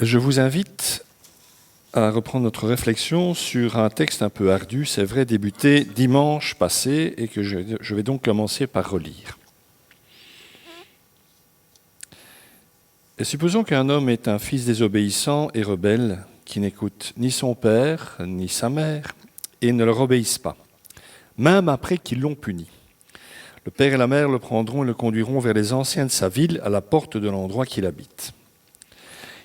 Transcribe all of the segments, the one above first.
Je vous invite à reprendre notre réflexion sur un texte un peu ardu, c'est vrai, débuté dimanche passé et que je vais donc commencer par relire. Et supposons qu'un homme est un fils désobéissant et rebelle qui n'écoute ni son père ni sa mère et ne leur obéissent pas, même après qu'ils l'ont puni. Le père et la mère le prendront et le conduiront vers les anciens de sa ville à la porte de l'endroit qu'il habite.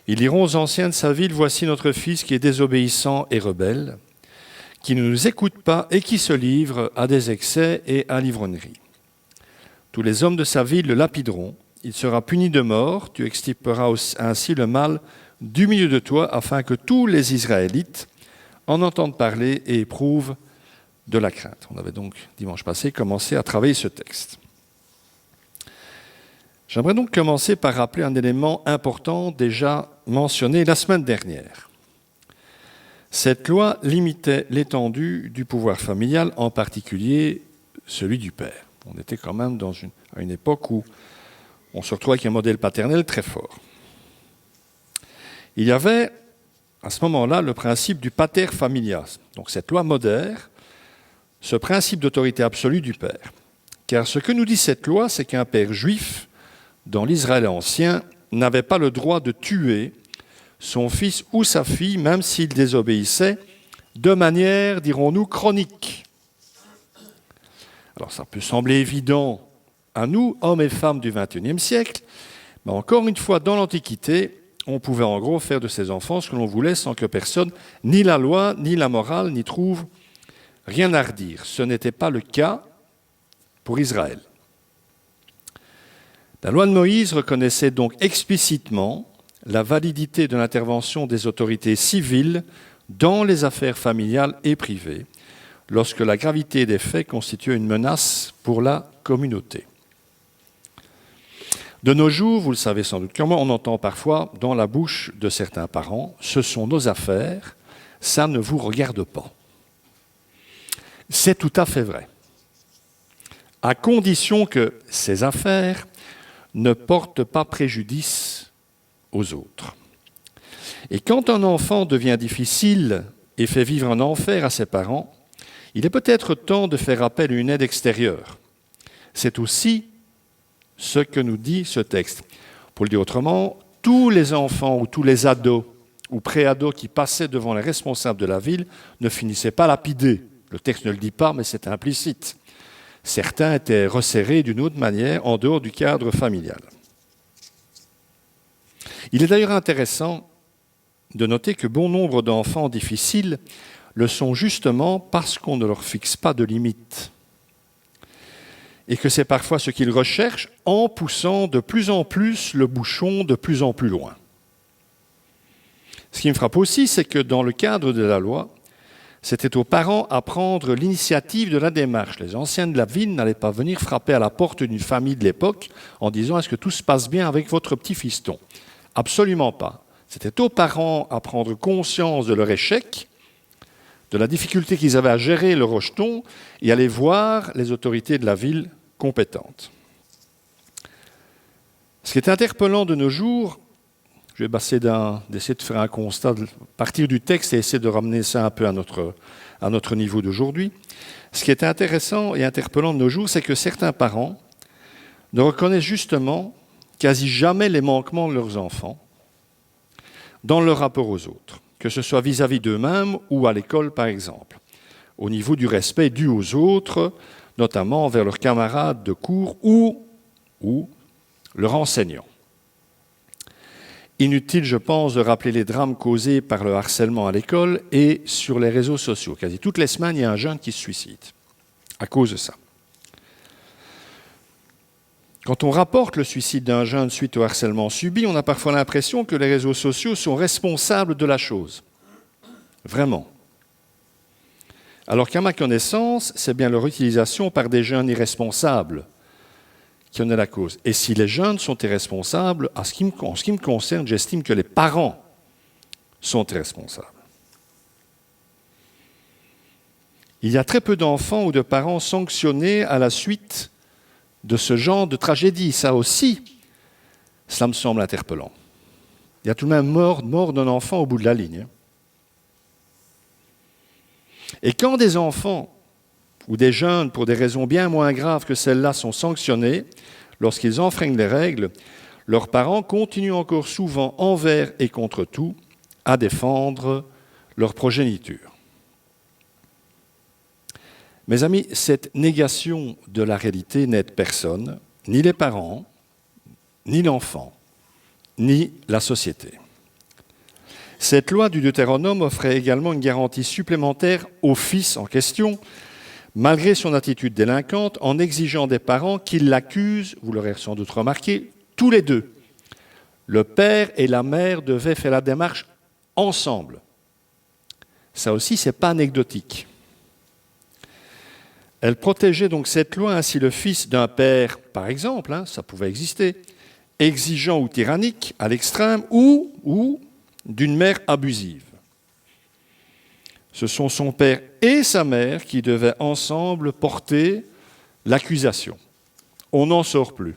Ils diront aux anciens de sa ville, « Voici notre fils qui est désobéissant et rebelle, qui ne nous écoute pas et qui se livre à des excès et à l'ivrognerie. Tous les hommes de sa ville le lapideront, il sera puni de mort, tu extirperas ainsi le mal du milieu de toi, afin que tous les Israélites en entendent parler et éprouvent de la crainte. » On avait donc, dimanche passé, commencé à travailler ce texte. J'aimerais donc commencer par rappeler un élément important déjà mentionné la semaine dernière. Cette loi limitait l'étendue du pouvoir familial, en particulier celui du père. On était quand même à une époque où on se retrouvait avec un modèle paternel très fort. Il y avait, à ce moment-là, le principe du pater familias. Donc cette loi modère ce principe d'autorité absolue du père. Car ce que nous dit cette loi, c'est qu'un père juif, dans l'Israël ancien, n'avait pas le droit de tuer son fils ou sa fille, même s'il désobéissait, de manière, dirons-nous, chronique. Alors ça peut sembler évident à nous, hommes et femmes du XXIe siècle, mais encore une fois, dans l'Antiquité, on pouvait en gros faire de ses enfants ce que l'on voulait sans que personne, ni la loi, ni la morale, n'y trouve rien à redire. Ce n'était pas le cas pour Israël. La loi de Moïse reconnaissait donc explicitement la validité de l'intervention des autorités civiles dans les affaires familiales et privées, lorsque la gravité des faits constituait une menace pour la communauté. De nos jours, vous le savez sans doute comme moi, on entend parfois dans la bouche de certains parents « ce sont nos affaires, ça ne vous regarde pas ». C'est tout à fait vrai, à condition que ces affaires ne portent pas préjudice aux autres. Et quand un enfant devient difficile et fait vivre un enfer à ses parents, il est peut-être temps de faire appel à une aide extérieure. C'est aussi ce que nous dit ce texte. Pour le dire autrement, tous les enfants ou tous les ados ou pré-ados qui passaient devant les responsables de la ville ne finissaient pas lapidés. Le texte ne le dit pas, mais c'est implicite. Certains étaient resserrés d'une autre manière en dehors du cadre familial. Il est d'ailleurs intéressant de noter que bon nombre d'enfants difficiles le sont justement parce qu'on ne leur fixe pas de limites. Et que c'est parfois ce qu'ils recherchent en poussant de plus en plus le bouchon de plus en plus loin. Ce qui me frappe aussi, c'est que dans le cadre de la loi, c'était aux parents à prendre l'initiative de la démarche. Les anciens de la ville n'allaient pas venir frapper à la porte d'une famille de l'époque en disant « Est-ce que tout se passe bien avec votre petit fiston ?» Absolument pas. C'était aux parents à prendre conscience de leur échec, de la difficulté qu'ils avaient à gérer le rejeton et aller voir les autorités de la ville compétentes. Ce qui est interpellant de nos jours, je vais essayer de faire un constat, de partir du texte et essayer de ramener ça un peu à notre niveau d'aujourd'hui. Ce qui est intéressant et interpellant de nos jours, c'est que certains parents ne reconnaissent justement quasi jamais les manquements de leurs enfants dans leur rapport aux autres, que ce soit vis-à-vis d'eux-mêmes ou à l'école par exemple, au niveau du respect dû aux autres, notamment envers leurs camarades de cours ou leurs enseignants. Inutile, je pense, de rappeler les drames causés par le harcèlement à l'école et sur les réseaux sociaux. Quasi toutes les semaines, il y a un jeune qui se suicide à cause de ça. Quand on rapporte le suicide d'un jeune suite au harcèlement subi, on a parfois l'impression que les réseaux sociaux sont responsables de la chose. Vraiment. Alors qu'à ma connaissance, c'est bien leur utilisation par des jeunes irresponsables qui en est la cause. Et si les jeunes sont irresponsables, en ce qui me concerne, j'estime que les parents sont irresponsables. Il y a très peu d'enfants ou de parents sanctionnés à la suite de ce genre de tragédie. Ça aussi, cela me semble interpellant. Il y a tout de même mort d'un enfant au bout de la ligne. Et quand des enfants ou des jeunes, pour des raisons bien moins graves que celles-là, sont sanctionnés, lorsqu'ils enfreignent les règles, leurs parents continuent encore souvent, envers et contre tout, à défendre leur progéniture. Mes amis, cette négation de la réalité n'aide personne, ni les parents, ni l'enfant, ni la société. Cette loi du Deutéronome offrait également une garantie supplémentaire au fils en question, malgré son attitude délinquante, en exigeant des parents qu'ils l'accusent, vous l'aurez sans doute remarqué, tous les deux. Le père et la mère devaient faire la démarche ensemble. Ça aussi, ce n'est pas anecdotique. Elle protégeait donc cette loi ainsi le fils d'un père, par exemple, ça pouvait exister, exigeant ou tyrannique à l'extrême, ou d'une mère abusive. Ce sont son père et sa mère qui devaient ensemble porter l'accusation. On n'en sort plus.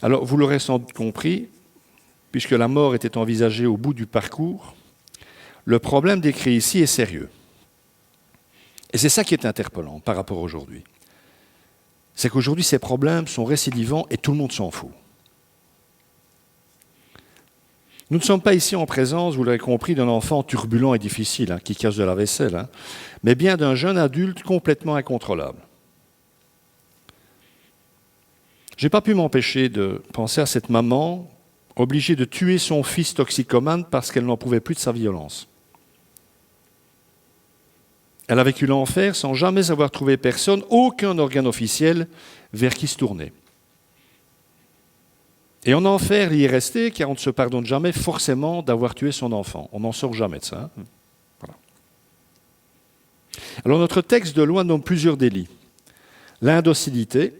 Alors, vous l'aurez sans doute compris, puisque la mort était envisagée au bout du parcours, le problème décrit ici est sérieux. Et c'est ça qui est interpellant par rapport à aujourd'hui. C'est qu'aujourd'hui, ces problèmes sont récidivants et tout le monde s'en fout. Nous ne sommes pas ici en présence, vous l'avez compris, d'un enfant turbulent et difficile, qui casse de la vaisselle, mais bien d'un jeune adulte complètement incontrôlable. Je n'ai pas pu m'empêcher de penser à cette maman obligée de tuer son fils toxicomane parce qu'elle n'en pouvait plus de sa violence. Elle a vécu l'enfer sans jamais avoir trouvé personne, aucun organe officiel vers qui se tourner. Et en enfer, il y est resté, car on ne se pardonne jamais forcément d'avoir tué son enfant. On n'en sort jamais de ça. Voilà. Alors notre texte de loi nomme plusieurs délits. L'indocilité,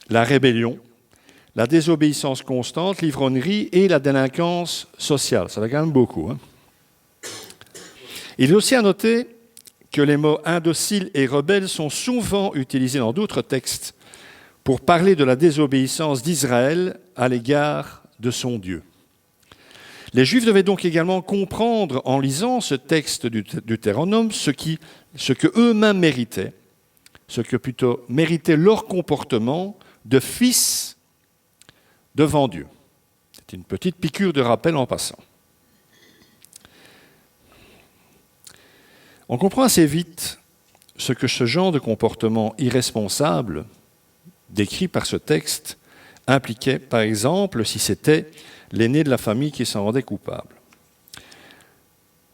la rébellion, la désobéissance constante, l'ivrognerie et la délinquance sociale. Ça fait quand même beaucoup. Il est aussi à noter que les mots indociles et rebelles sont souvent utilisés dans d'autres textes pour parler de la désobéissance d'Israël à l'égard de son Dieu. Les Juifs devaient donc également comprendre, en lisant ce texte du Deutéronome, ce que eux-mêmes méritaient, ce que plutôt méritait leur comportement de fils devant Dieu. C'est une petite piqûre de rappel en passant. On comprend assez vite ce que ce genre de comportement irresponsable décrit par ce texte impliquait, par exemple, si c'était l'aîné de la famille qui s'en rendait coupable.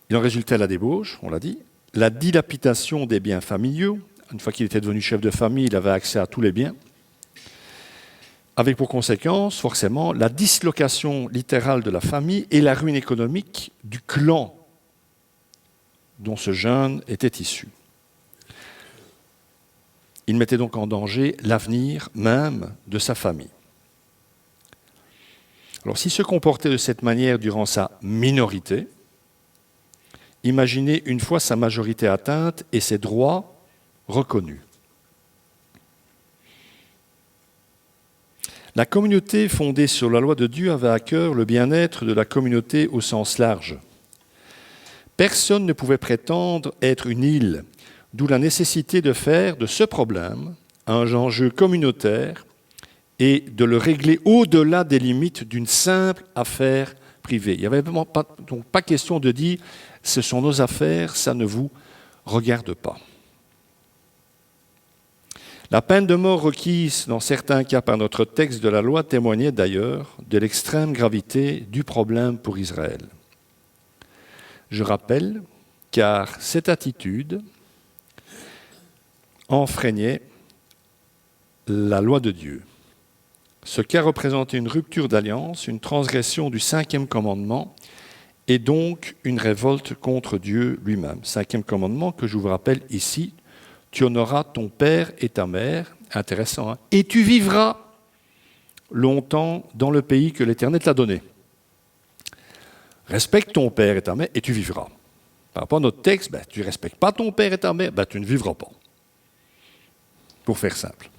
Il en résultait la débauche, on l'a dit, la dilapidation des biens familiaux. Une fois qu'il était devenu chef de famille, il avait accès à tous les biens, avec pour conséquence, forcément, la dislocation littérale de la famille et la ruine économique du clan dont ce jeune était issu. Il mettait donc en danger l'avenir même de sa famille. Alors, s'il se comportait de cette manière durant sa minorité, imaginez une fois sa majorité atteinte et ses droits reconnus. La communauté fondée sur la loi de Dieu avait à cœur le bien-être de la communauté au sens large. Personne ne pouvait prétendre être une île, d'où la nécessité de faire de ce problème un enjeu communautaire et de le régler au-delà des limites d'une simple affaire privée. Il n'y avait vraiment pas question de dire « ce sont nos affaires, ça ne vous regarde pas ». La peine de mort requise dans certains cas par notre texte de la loi témoignait d'ailleurs de l'extrême gravité du problème pour Israël. Je rappelle, car cette attitude enfreignait la loi de Dieu. Ce cas représentait une rupture d'alliance, une transgression du 5e commandement et donc une révolte contre Dieu lui-même. 5e commandement que je vous rappelle ici, tu honoreras ton père et ta mère, intéressant, et tu vivras longtemps dans le pays que l'Éternel t'a donné. Respecte ton père et ta mère et tu vivras. Par rapport à notre texte, tu ne respectes pas ton père et ta mère, tu ne vivras pas. Pour faire simple.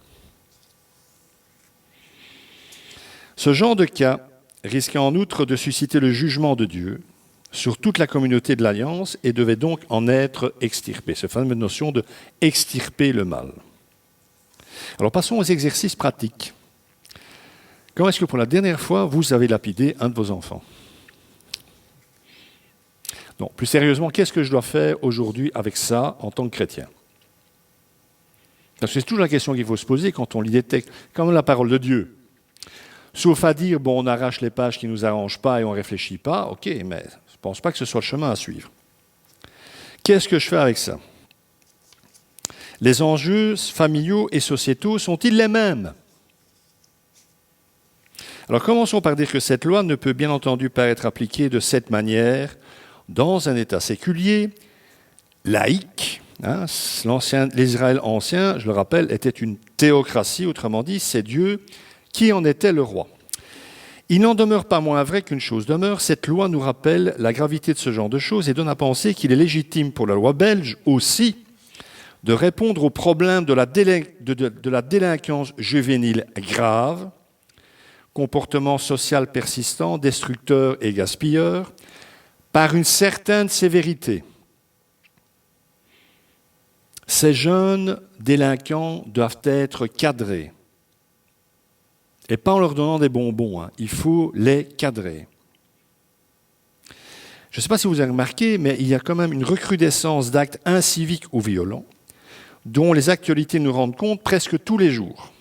Ce genre de cas risquait en outre de susciter le jugement de Dieu sur toute la communauté de l'Alliance et devait donc en être extirpé. Cette fameuse notion de extirper le mal. Alors passons aux exercices pratiques. Quand est-ce que pour la dernière fois vous avez lapidé un de vos enfants? Non, plus sérieusement, qu'est-ce que je dois faire aujourd'hui avec ça en tant que chrétien? Parce que c'est toujours la question qu'il faut se poser quand on lit des textes, comme la parole de Dieu. Sauf à dire, bon, on arrache les pages qui ne nous arrangent pas et on ne réfléchit pas, ok, mais je ne pense pas que ce soit le chemin à suivre. Qu'est-ce que je fais avec ça? Les enjeux familiaux et sociétaux sont-ils les mêmes? Alors commençons par dire que cette loi ne peut bien entendu pas être appliquée de cette manière dans un État séculier, laïque. L'Israël ancien, je le rappelle, était une théocratie, autrement dit, c'est Dieu qui en était le roi. Il n'en demeure pas moins vrai qu'une chose demeure, cette loi nous rappelle la gravité de ce genre de choses et donne à penser qu'il est légitime pour la loi belge aussi de répondre aux problèmes de la délinquance juvénile grave, comportement social persistant, destructeur et gaspilleur, par une certaine sévérité. Ces jeunes délinquants doivent être cadrés. Et pas en leur donnant des bonbons, il faut les cadrer. Je ne sais pas si vous avez remarqué, mais il y a quand même une recrudescence d'actes inciviques ou violents, dont les actualités nous rendent compte presque tous les jours.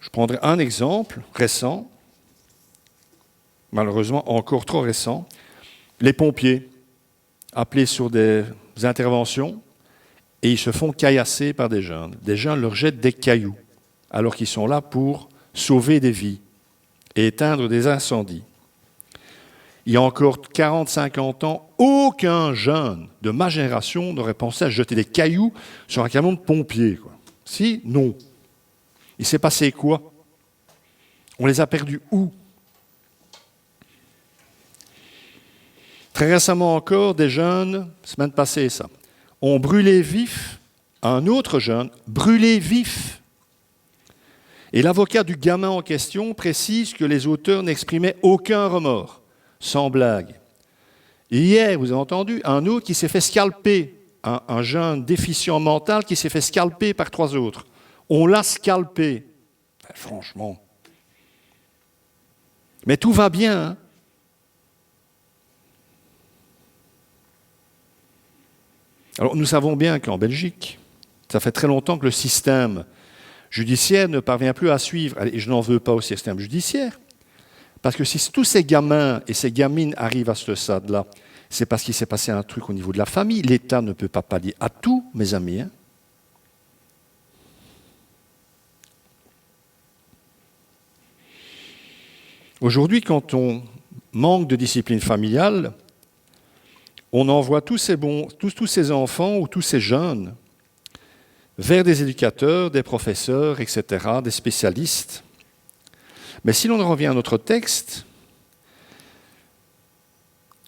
Je prendrai un exemple récent, malheureusement encore trop récent. Les pompiers, appelés sur des interventions, et ils se font caillasser par des jeunes. Des jeunes leur jettent des cailloux, alors qu'ils sont là pour sauver des vies et éteindre des incendies. Il y a encore 40-50 ans, aucun jeune de ma génération n'aurait pensé à jeter des cailloux sur un camion de pompiers. Si, non. Il s'est passé quoi? On les a perdus où? Très récemment encore, des jeunes, semaine passée ça, ont brûlé vif un autre jeune, brûlé vif. Et l'avocat du gamin en question précise que les auteurs n'exprimaient aucun remords, sans blague. Hier, vous avez entendu, un autre qui s'est fait scalper, un jeune déficient mental qui s'est fait scalper par 3 autres. On l'a scalpé. Franchement. Mais tout va bien. Hein? Alors nous savons bien qu'en Belgique, ça fait très longtemps que le système judiciaire ne parvient plus à suivre. Et je n'en veux pas au système judiciaire. Parce que si tous ces gamins et ces gamines arrivent à ce stade-là, c'est parce qu'il s'est passé un truc au niveau de la famille. L'État ne peut pas pallier à tout, mes amis. Hein. Aujourd'hui, quand on manque de discipline familiale, on envoie tous ces enfants ou tous ces jeunes vers des éducateurs, des professeurs, etc., des spécialistes. Mais si l'on en revient à notre texte,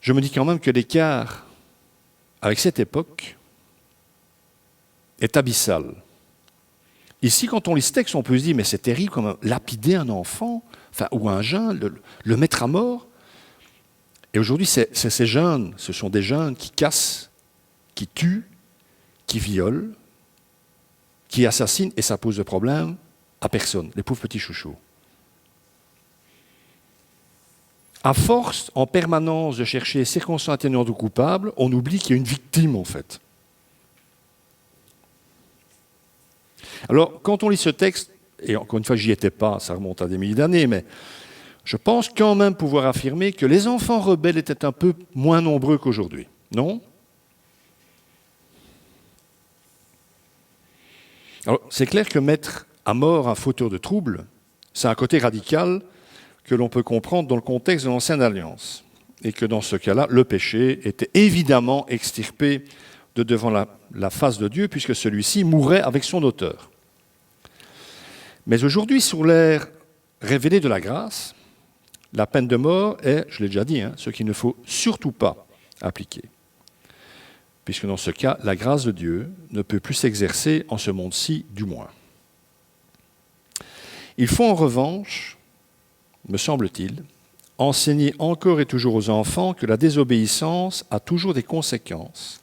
je me dis quand même que l'écart avec cette époque est abyssal. Ici, quand on lit ce texte, on peut se dire, mais c'est terrible, comme lapider un enfant, ou un jeune, le mettre à mort. Et aujourd'hui, ces jeunes, ce sont des jeunes qui cassent, qui tuent, qui violent, qui assassinent, et ça pose de problème à personne, les pauvres petits chouchous. À force, en permanence, de chercher circonstances atténuantes ou coupables, on oublie qu'il y a une victime, en fait. Alors, quand on lit ce texte, et encore une fois, j'y étais pas, ça remonte à des milliers d'années, mais je pense quand même pouvoir affirmer que les enfants rebelles étaient un peu moins nombreux qu'aujourd'hui, non? Alors, c'est clair que mettre à mort un fauteur de troubles, c'est un côté radical que l'on peut comprendre dans le contexte de l'Ancienne Alliance. Et que dans ce cas-là, le péché était évidemment extirpé de devant la face de Dieu, puisque celui-ci mourait avec son auteur. Mais aujourd'hui, sur l'ère révélée de la grâce, la peine de mort est, je l'ai déjà dit, ce qu'il ne faut surtout pas appliquer. Puisque dans ce cas, la grâce de Dieu ne peut plus s'exercer en ce monde-ci, du moins. Il faut en revanche me semble-t-il, enseigner encore et toujours aux enfants que la désobéissance a toujours des conséquences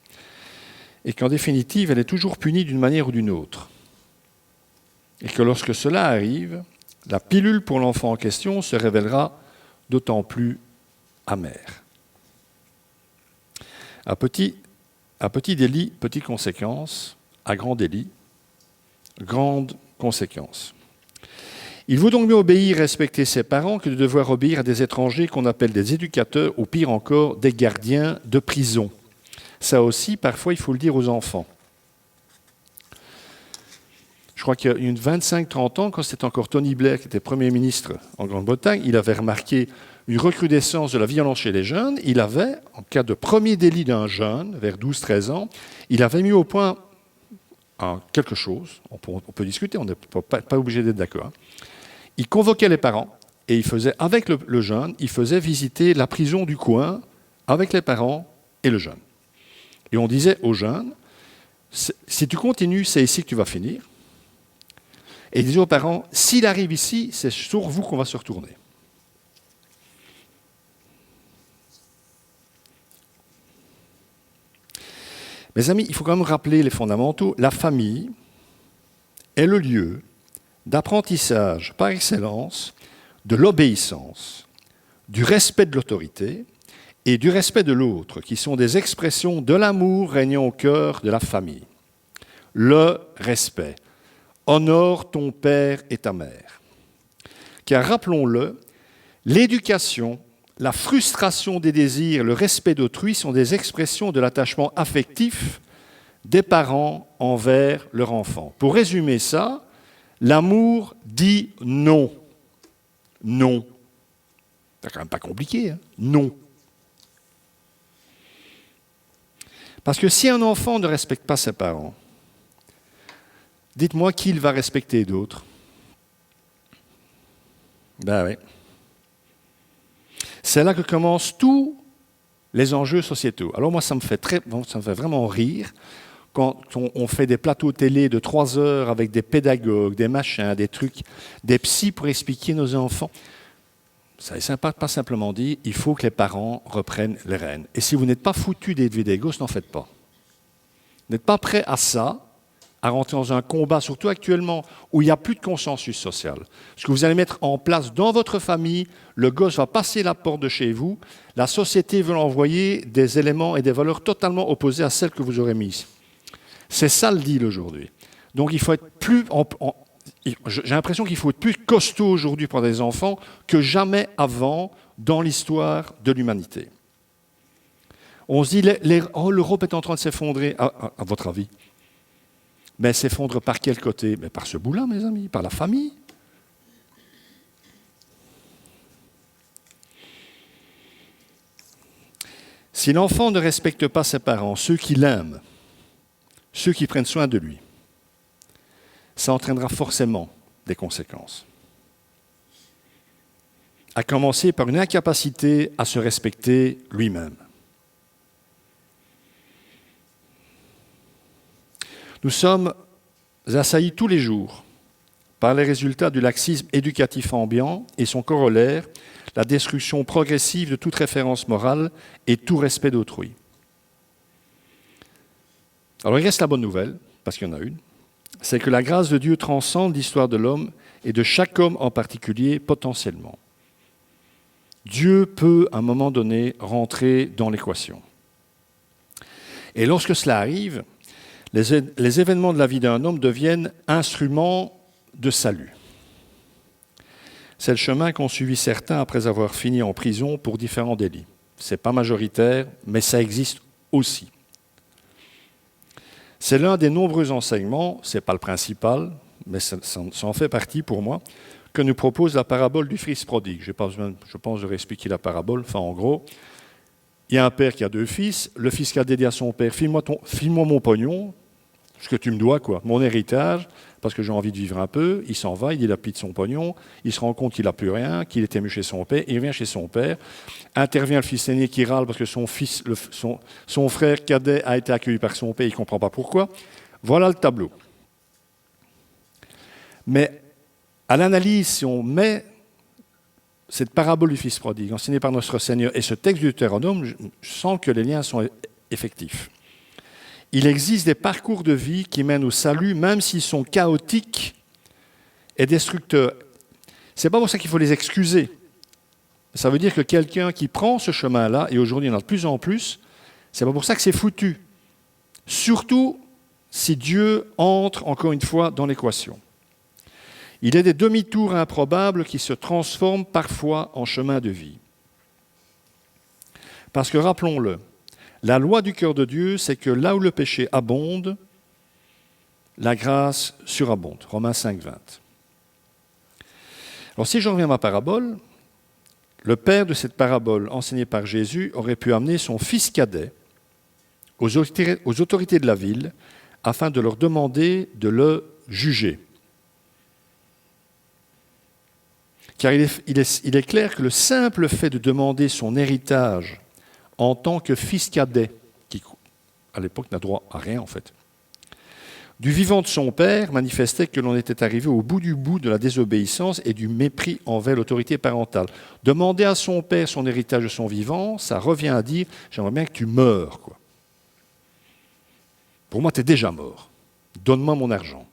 et qu'en définitive, elle est toujours punie d'une manière ou d'une autre. Et que lorsque cela arrive, la pilule pour l'enfant en question se révélera d'autant plus amère. À petit délit, petites conséquences. À grand délit, grandes conséquences. Il vaut donc mieux obéir et respecter ses parents que de devoir obéir à des étrangers qu'on appelle des éducateurs ou pire encore, des gardiens de prison. Ça aussi, parfois, il faut le dire aux enfants. Je crois qu'il y a une 25-30 ans, quand c'était encore Tony Blair qui était Premier ministre en Grande-Bretagne, il avait remarqué une recrudescence de la violence chez les jeunes. Il avait, en cas de premier délit d'un jeune, vers 12-13 ans, il avait mis au point quelque chose, on peut discuter, on n'est pas obligé d'être d'accord. Hein. Il convoquait les parents et il faisait, avec le jeune, il faisait visiter la prison du coin avec les parents et le jeune. Et on disait aux jeunes, si tu continues, c'est ici que tu vas finir. Et il disait aux parents, s'il arrive ici, c'est sur vous qu'on va se retourner. Mes amis, il faut quand même rappeler les fondamentaux. La famille est le lieu d'apprentissage par excellence de l'obéissance, du respect de l'autorité et du respect de l'autre, qui sont des expressions de l'amour régnant au cœur de la famille. Le respect. Honore ton père et ta mère. Car rappelons-le, l'éducation, la frustration des désirs, le respect d'autrui sont des expressions de l'attachement affectif des parents envers leur enfant. Pour résumer ça, l'amour dit non. Non. C'est quand même pas compliqué, hein? Non. Parce que si un enfant ne respecte pas ses parents, dites-moi qui il va respecter d'autres. Ben oui. C'est là que commencent tous les enjeux sociétaux. Alors moi, ça me fait vraiment rire quand on fait des plateaux télé de 3 heures avec des pédagogues, des machins, des trucs, des psys pour expliquer nos enfants. Ça n'est pas simplement dit, il faut que les parents reprennent les rênes. Et si vous n'êtes pas foutu d'élever des gosses, n'en faites pas. Vous n'êtes pas prêt à ça, à rentrer dans un combat, surtout actuellement, où il n'y a plus de consensus social. Ce que vous allez mettre en place dans votre famille, le gosse va passer la porte de chez vous, la société veut envoyer des éléments et des valeurs totalement opposées à celles que vous aurez mises. C'est ça le deal aujourd'hui. Donc il faut être plus... J'ai l'impression qu'il faut être plus costaud aujourd'hui pour des enfants que jamais avant dans l'histoire de l'humanité. On se dit, l'Europe est en train de s'effondrer, à votre avis. Mais s'effondre par quel côté? Mais par ce bout-là, mes amis, par la famille. Si l'enfant ne respecte pas ses parents, ceux qui l'aiment, ceux qui prennent soin de lui, ça entraînera forcément des conséquences. À commencer par une incapacité à se respecter lui-même. Nous sommes assaillis tous les jours par les résultats du laxisme éducatif ambiant et son corollaire, la destruction progressive de toute référence morale et tout respect d'autrui. Alors il reste la bonne nouvelle, parce qu'il y en a une, c'est que la grâce de Dieu transcende l'histoire de l'homme et de chaque homme en particulier potentiellement. Dieu peut, à un moment donné, rentrer dans l'équation. Et lorsque cela arrive, les événements de la vie d'un homme deviennent instruments de salut. C'est le chemin qu'ont suivi certains après avoir fini en prison pour différents délits. Ce n'est pas majoritaire, mais ça existe aussi. C'est l'un des nombreux enseignements, ce n'est pas le principal, mais ça en fait partie pour moi, que nous propose la parabole du fils prodigue. Je n'ai pas besoin, je pense, de réexpliquer la parabole. Enfin, en gros, il y a un père qui a 2 fils, le fils qui a dit à son père, file-moi mon pognon, ce que tu me dois, quoi, mon héritage, parce que j'ai envie de vivre un peu. Il s'en va, il dilapide son pognon, il se rend compte qu'il n'a plus rien, qu'il était mieux chez son père, il revient chez son père, intervient le fils aîné qui râle parce que son frère cadet a été accueilli par son père, il ne comprend pas pourquoi. Voilà le tableau. Mais à l'analyse, si on met cette parabole du Fils prodigue, enseignée par notre Seigneur, et ce texte du Deutéronome, je sens que les liens sont effectifs. Il existe des parcours de vie qui mènent au salut, même s'ils sont chaotiques et destructeurs. Ce n'est pas pour ça qu'il faut les excuser. Ça veut dire que quelqu'un qui prend ce chemin-là, et aujourd'hui il y en a de plus en plus, c'est pas pour ça que c'est foutu. Surtout si Dieu entre, encore une fois, dans l'équation. Il y a des demi-tours improbables qui se transforment parfois en chemin de vie. Parce que, rappelons-le, la loi du cœur de Dieu, c'est que là où le péché abonde, la grâce surabonde. Romains 5, 20. Alors si je reviens à ma parabole, le père de cette parabole enseignée par Jésus aurait pu amener son fils cadet aux autorités de la ville afin de leur demander de le juger. Car il est clair que le simple fait de demander son héritage en tant que fils cadet, qui à l'époque n'a droit à rien en fait, du vivant de son père manifestait que l'on était arrivé au bout du bout de la désobéissance et du mépris envers l'autorité parentale. Demander à son père son héritage de son vivant, ça revient à dire « j'aimerais bien que tu meures, quoi. Pour moi, tu es déjà mort. Donne-moi mon argent. »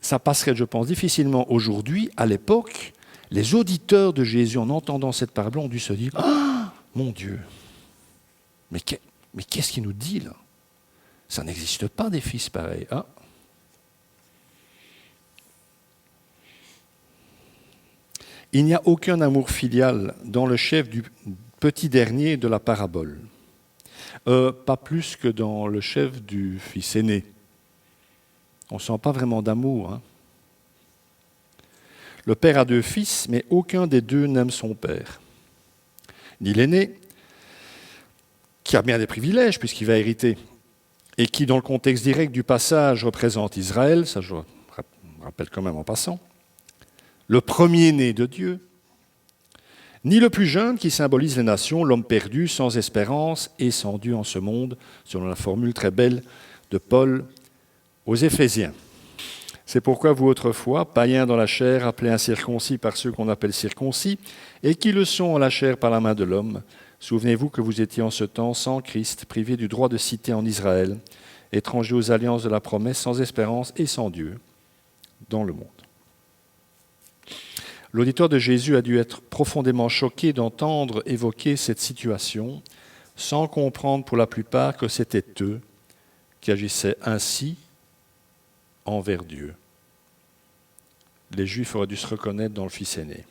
Ça passerait, je pense, difficilement aujourd'hui. À l'époque, les auditeurs de Jésus, en entendant cette parabole, ont dû se dire « Ah, mon Dieu, mais qu'est-ce qu'il nous dit là ? Ça n'existe pas des fils pareils. Hein ?» Il n'y a aucun amour filial dans le chef du petit dernier de la parabole. Pas plus que dans le chef du fils aîné. On ne sent pas vraiment d'amour. Hein. Le père a 2 fils, mais aucun des 2 n'aime son père. Ni l'aîné, qui a bien des privilèges puisqu'il va hériter, et qui, dans le contexte direct du passage, représente Israël, ça je rappelle quand même en passant, le premier-né de Dieu, ni le plus jeune qui symbolise les nations, l'homme perdu, sans espérance et sans Dieu en ce monde, selon la formule très belle de Paul aux Éphésiens. C'est pourquoi vous autrefois, païens dans la chair, appelés incirconcis par ceux qu'on appelle circoncis, et qui le sont en la chair par la main de l'homme, souvenez-vous que vous étiez en ce temps sans Christ, privés du droit de cité en Israël, étrangers aux alliances de la promesse, sans espérance et sans Dieu dans le monde. L'auditeur de Jésus a dû être profondément choqué d'entendre évoquer cette situation, sans comprendre pour la plupart que c'était eux qui agissaient ainsi envers Dieu. Les Juifs auraient dû se reconnaître dans le fils aîné.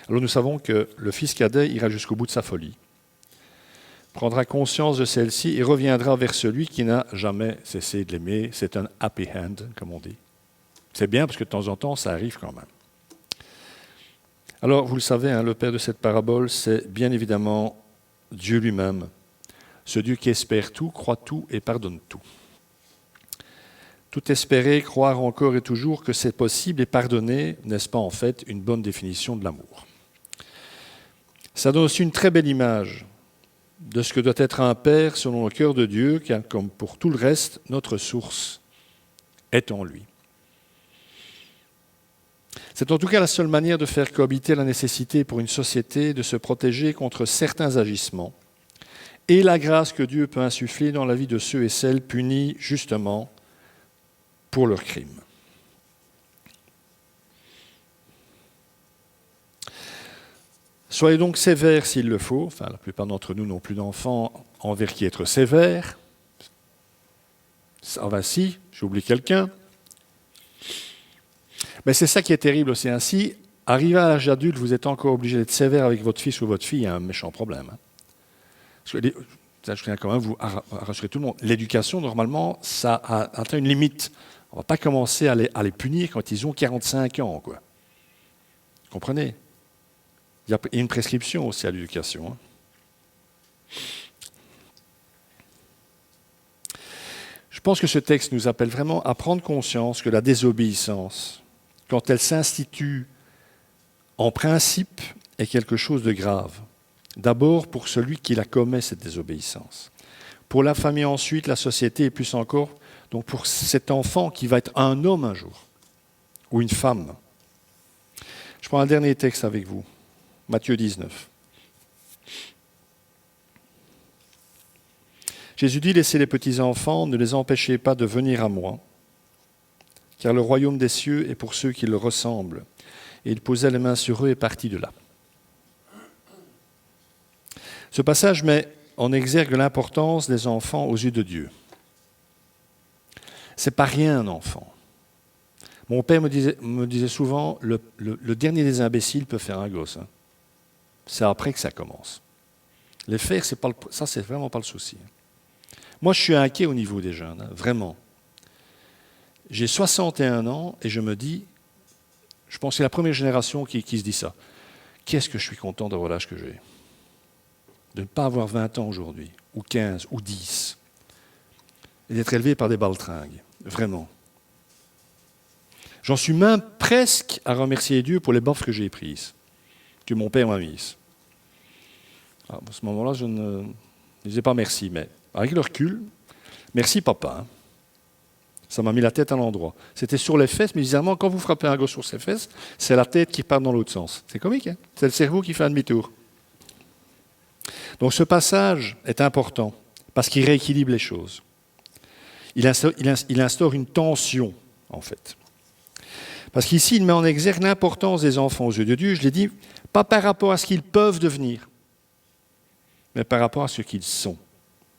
Alors nous savons que le fils cadet ira jusqu'au bout de sa folie, prendra conscience de celle-ci et reviendra vers celui qui n'a jamais cessé de l'aimer. C'est un happy hand, comme on dit. C'est bien parce que de temps en temps, ça arrive quand même. Alors, vous le savez, hein, le père de cette parabole, c'est bien évidemment Dieu lui-même. Ce Dieu qui espère tout, croit tout et pardonne tout. Tout espérer, croire encore et toujours que c'est possible et pardonner, n'est-ce pas en fait une bonne définition de l'amour? Ça donne aussi une très belle image de ce que doit être un père selon le cœur de Dieu, car comme pour tout le reste, notre source est en lui. C'est en tout cas la seule manière de faire cohabiter la nécessité pour une société de se protéger contre certains agissements et la grâce que Dieu peut insuffler dans la vie de ceux et celles punis justement pour leurs crimes. Soyez donc sévères s'il le faut. Enfin, la plupart d'entre nous n'ont plus d'enfants envers qui être sévères. Ah ben si, j'oublie quelqu'un. Mais c'est ça qui est terrible aussi. Ainsi, arrivé à l'âge adulte, vous êtes encore obligé d'être sévère avec votre fils ou votre fille, il y a un méchant problème. Parce que je tiens quand même vous rassurer tout le monde. L'éducation, normalement, ça a atteint une limite. On ne va pas commencer à les punir quand ils ont 45 ans, quoi. Vous comprenez? Il y a une prescription aussi à l'éducation. Hein. Je pense que ce texte nous appelle vraiment à prendre conscience que la désobéissance, quand elle s'institue en principe, est quelque chose de grave. D'abord pour celui qui la commet, cette désobéissance. Pour la famille ensuite, la société et plus encore, donc pour cet enfant qui va être un homme un jour. ou une femme. Je prends un dernier texte avec vous, Matthieu 19. Jésus dit, laissez les petits enfants, ne les empêchez pas de venir à moi, car le royaume des cieux est pour ceux qui le ressemblent. Et il posait les mains sur eux et partit de là. Ce passage met en exergue l'importance des enfants aux yeux de Dieu. C'est pas rien un enfant. Mon père me disait souvent, le dernier des imbéciles peut faire un gosse. Hein. C'est après que ça commence. Les faire, ça c'est vraiment pas le souci. Moi, je suis inquiet au niveau des jeunes, hein, vraiment. J'ai 61 ans et je me dis, je pense que c'est la première génération qui se dit ça. Qu'est-ce que je suis content d'avoir l'âge que j'ai. De ne pas avoir 20 ans aujourd'hui, ou 15, ou 10. Et d'être élevé par des baltringues, vraiment. J'en suis même presque à remercier Dieu pour les baffes que j'ai prises, que mon père m'a mises. À ce moment-là, je ne disais pas merci, mais avec le recul, merci papa. Hein. Ça m'a mis la tête à l'endroit. C'était sur les fesses, mais bizarrement, quand vous frappez un gosse sur ses fesses, c'est la tête qui part dans l'autre sens. C'est comique, hein? C'est le cerveau qui fait un demi-tour. Donc ce passage est important, parce qu'il rééquilibre les choses. Il instaure une tension, en fait. Parce qu'ici, il met en exergue l'importance des enfants aux yeux de Dieu, je l'ai dit, pas par rapport à ce qu'ils peuvent devenir, mais par rapport à ce qu'ils sont.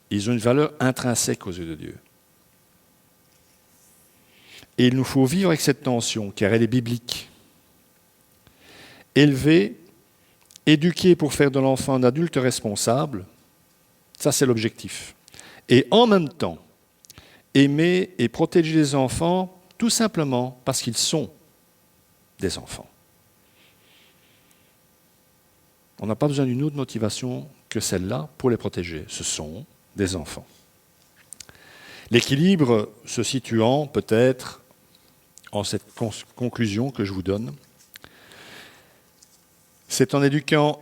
Ils ont une valeur intrinsèque aux yeux de Dieu. Et il nous faut vivre avec cette tension, car elle est biblique. Élever, éduquer pour faire de l'enfant un adulte responsable, ça c'est l'objectif. Et en même temps, aimer et protéger les enfants, tout simplement parce qu'ils sont des enfants. On n'a pas besoin d'une autre motivation que celle-là pour les protéger. Ce sont des enfants. L'équilibre se situant peut-être en cette conclusion que je vous donne, c'est en éduquant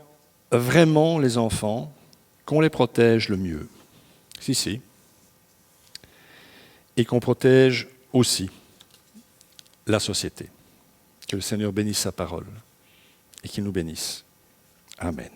vraiment les enfants qu'on les protège le mieux. Si. Et qu'on protège aussi la société. Que le Seigneur bénisse sa parole et qu'il nous bénisse. Amen.